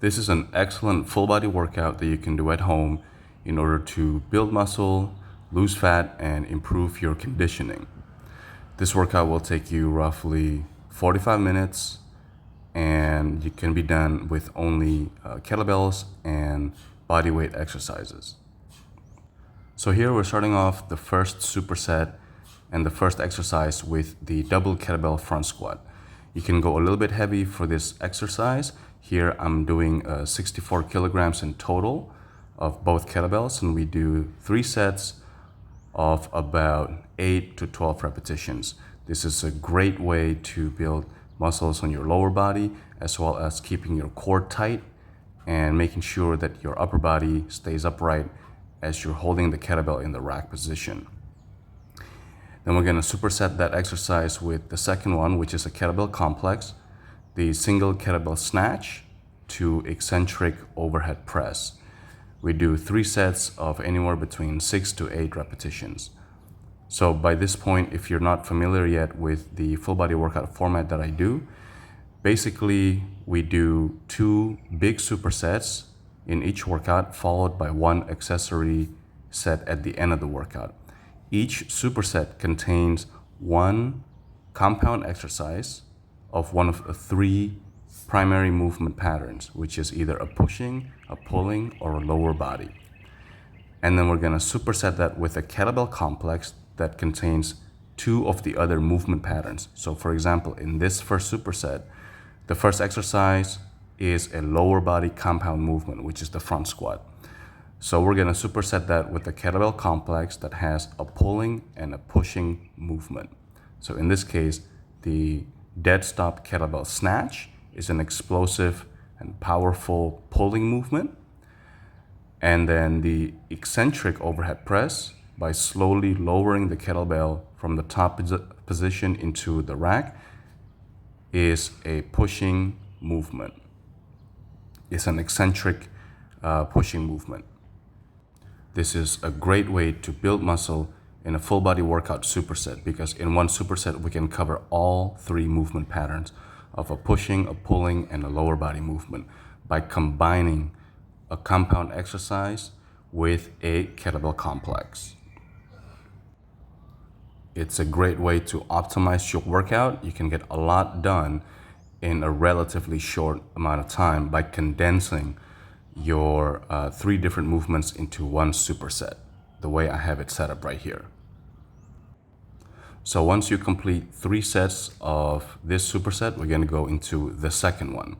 This is an excellent full body workout that you can do at home in order to build muscle, lose fat, and improve your conditioning. This workout will take you roughly 45 minutes and you can be done with only kettlebells and body weight exercises. So here we're starting off the first superset and the first exercise with the double kettlebell front squat. You can go a little bit heavy for this exercise. Here I'm doing 64 kilograms in total of both kettlebells, and we do 3 sets of about 8 to 12 repetitions. This is a great way to build muscles on your lower body, as well as keeping your core tight and making sure that your upper body stays upright as you're holding the kettlebell in the rack position. Then we're going to superset that exercise with the second one, which is a kettlebell complex, the single kettlebell snatch to eccentric overhead press. We do 3 sets of anywhere between 6 to 8 repetitions. So by this point, if you're not familiar yet with the full body workout format that I do, basically we do 2 big supersets in each workout, followed by 1 accessory set at the end of the workout. Each superset contains 1 compound exercise of one of the 3 primary movement patterns, which is either a pushing, a pulling, or a lower body. And then we're going to superset that with a kettlebell complex that contains 2 of the other movement patterns. So for example, in this first superset, the first exercise is a lower body compound movement, which is the front squat. So we're going to superset that with a kettlebell complex that has a pulling and a pushing movement. So in this case, the dead stop kettlebell snatch is an explosive and powerful pulling movement. And then the eccentric overhead press, by slowly lowering the kettlebell from the top position into the rack, is a pushing movement. It's an eccentric pushing movement. This is a great way to build muscle in a full body workout superset, because in one superset we can cover all 3 movement patterns of a pushing, a pulling, and a lower body movement by combining a compound exercise with a kettlebell complex. It's a great way to optimize your workout. You can get a lot done in a relatively short amount of time by condensing your 3 different movements into one superset, the way I have it set up right here. So once you complete 3 sets of this superset, we're going to go into the second one.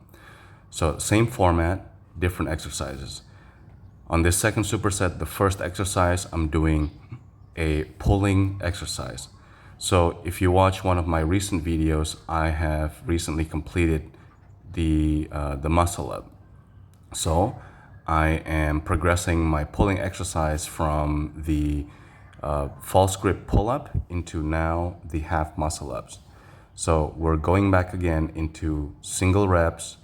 So same format, different exercises. On this second superset, the first exercise, I'm doing a pulling exercise. So if you watch one of my recent videos, I have recently completed the muscle up. So I am progressing my pulling exercise from the false grip pull-up into now the half muscle ups. So we're going back again into single reps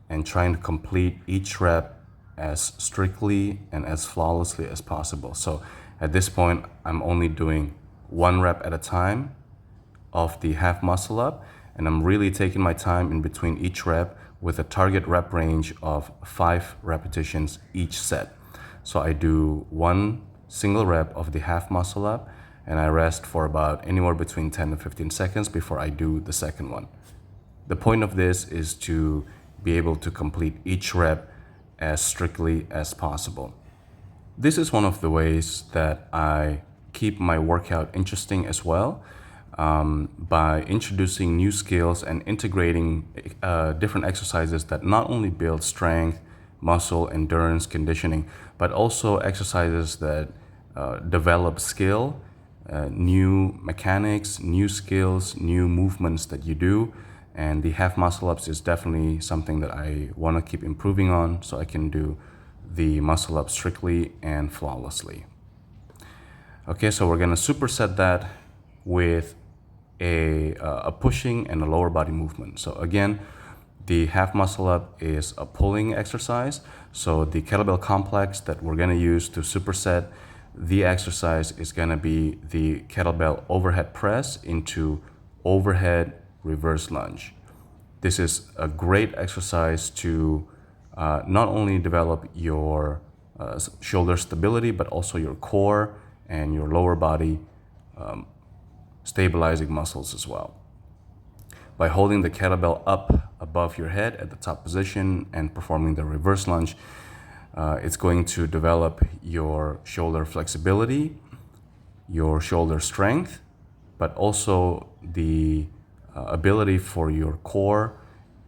and trying to complete each rep as strictly and as flawlessly as possible. So at this point, I'm only doing 1 rep at a time of the half muscle up, and I'm really taking my time in between each rep with a target rep range of 5 repetitions each set. So I do 1 single rep of the half muscle up, and I rest for about anywhere between 10 to 15 seconds before I do the second one. The point of this is to be able to complete each rep as strictly as possible. This is one of the ways that I keep my workout interesting as well, by introducing new skills and integrating different exercises that not only build strength, muscle, endurance, conditioning, but also exercises that develop skill, new mechanics, new skills, new movements that you do. And the half muscle ups is definitely something that I want to keep improving on so I can do the muscle up strictly and flawlessly. Okay, so we're going to superset that with a pushing and a lower body movement. So again, the half muscle up is a pulling exercise. So the kettlebell complex that we're going to use to superset the exercise is going to be the kettlebell overhead press into overhead reverse lunge. This is a great exercise to not only develop your shoulder stability, but also your core and your lower body stabilizing muscles as well. By holding the kettlebell up above your head at the top position and performing the reverse lunge, it's going to develop your shoulder flexibility, your shoulder strength, but also the ability for your core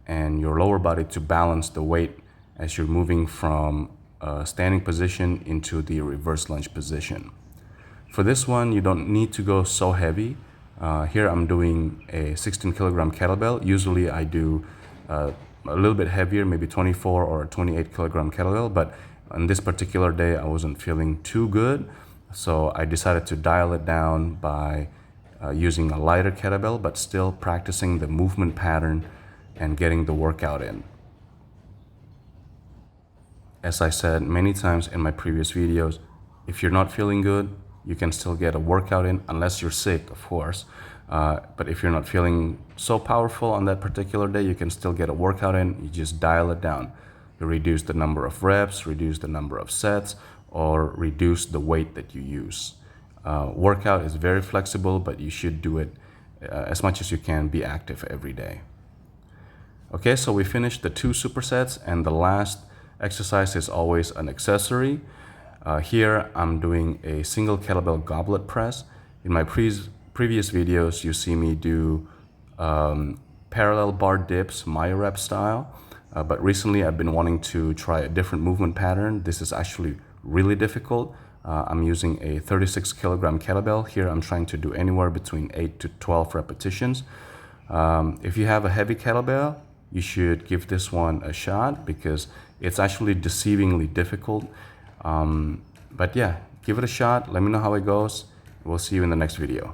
and your lower body to balance the weight as you're moving from a standing position into the reverse lunge position. For this one, you don't need to go so heavy. Here I'm doing a 16 kilogram kettlebell. Usually I do a little bit heavier, maybe 24 or 28 kilogram kettlebell, but on this particular day I wasn't feeling too good. So I decided to dial it down by using a lighter kettlebell, but still practicing the movement pattern and getting the workout in. As I said many times in my previous videos, if you're not feeling good, you can still get a workout in, unless you're sick, of course. But if you're not feeling so powerful on that particular day, you can still get a workout in. You just dial it down. You reduce the number of reps, reduce the number of sets, or reduce the weight that you use. Workout is very flexible, but you should do it as much as you can. Be active every day. Okay, so we finished the 2 supersets, and the last exercise is always an accessory. Here I'm doing a single kettlebell goblet press. In my previous videos, you see me do parallel bar dips, my rep style. But recently I've been wanting to try a different movement pattern. This is actually really difficult. I'm using a 36 kilogram kettlebell. Here I'm trying to do anywhere between 8 to 12 repetitions. If you have a heavy kettlebell, you should give this one a shot because it's actually deceivingly difficult. But yeah, give it a shot. Let me know how it goes. We'll see you in the next video.